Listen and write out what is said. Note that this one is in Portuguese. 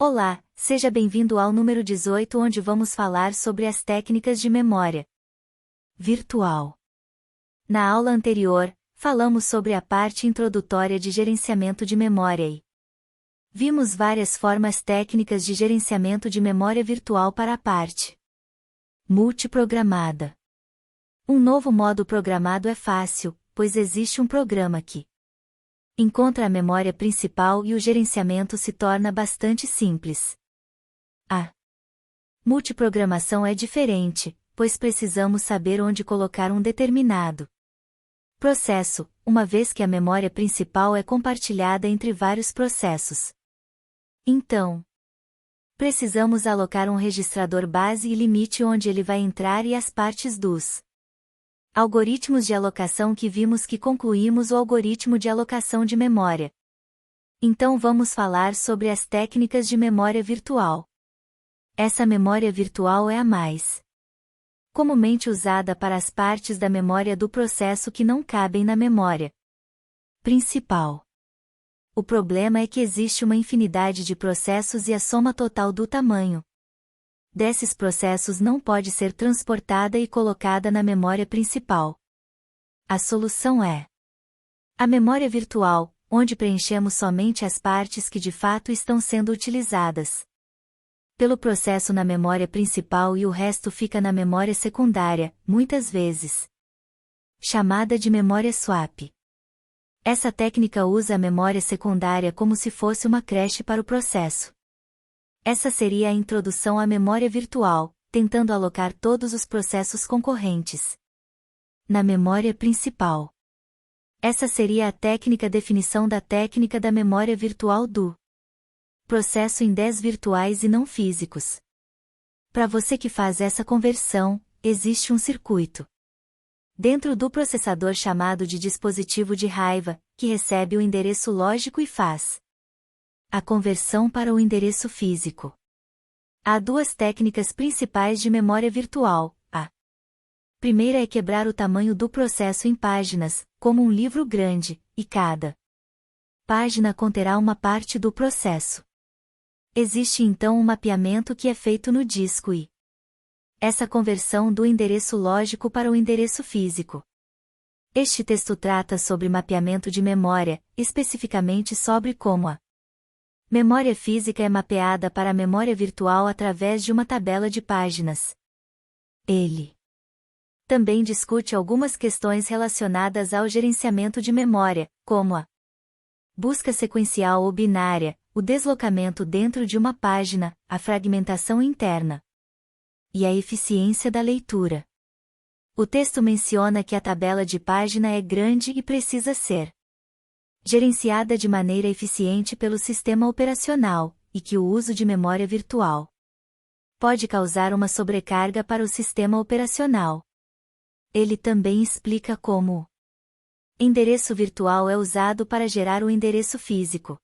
Olá, seja bem-vindo ao número 18, onde vamos falar sobre as técnicas de memória virtual. Na aula anterior, falamos sobre a parte introdutória de gerenciamento de memória e vimos várias formas técnicas de gerenciamento de memória virtual para a parte multiprogramada. Um novo modo programado é fácil, pois existe um programa que encontra a memória principal e o gerenciamento se torna bastante simples. A multiprogramação é diferente, pois precisamos saber onde colocar um determinado processo, uma vez que a memória principal é compartilhada entre vários processos. Então, precisamos alocar um registrador base e limite onde ele vai entrar e as partes dos algoritmos de alocação que vimos que concluímos o algoritmo de alocação de memória. Então vamos falar sobre as técnicas de memória virtual. Essa memória virtual é a mais comumente usada para as partes da memória do processo que não cabem na memória principal. O problema é que existe uma infinidade de processos e a soma total do tamanho desses processos não pode ser transportada e colocada na memória principal. A solução é a memória virtual, onde preenchemos somente as partes que de fato estão sendo utilizadas pelo processo na memória principal e o resto fica na memória secundária, muitas vezes chamada de memória swap. Essa técnica usa a memória secundária como se fosse uma creche para o processo. Essa seria a introdução à memória virtual, tentando alocar todos os processos concorrentes na memória principal. Essa seria a técnica definição da técnica da memória virtual do processo em 10 virtuais e não físicos. Para você que faz essa conversão, existe um circuito dentro do processador chamado de dispositivo de raiva, que recebe o endereço lógico e faz a conversão para o endereço físico. Há duas técnicas principais de memória virtual. A primeira é quebrar o tamanho do processo em páginas, como um livro grande, e cada página conterá uma parte do processo. Existe então um mapeamento que é feito no disco e essa conversão do endereço lógico para o endereço físico. Este texto trata sobre mapeamento de memória, especificamente sobre como a memória física é mapeada para a memória virtual através de uma tabela de páginas. Ele também discute algumas questões relacionadas ao gerenciamento de memória, como a busca sequencial ou binária, o deslocamento dentro de uma página, a fragmentação interna e a eficiência da leitura. O texto menciona que a tabela de página é grande e precisa ser gerenciada de maneira eficiente pelo sistema operacional, e que o uso de memória virtual pode causar uma sobrecarga para o sistema operacional. Ele também explica como o endereço virtual é usado para gerar o endereço físico.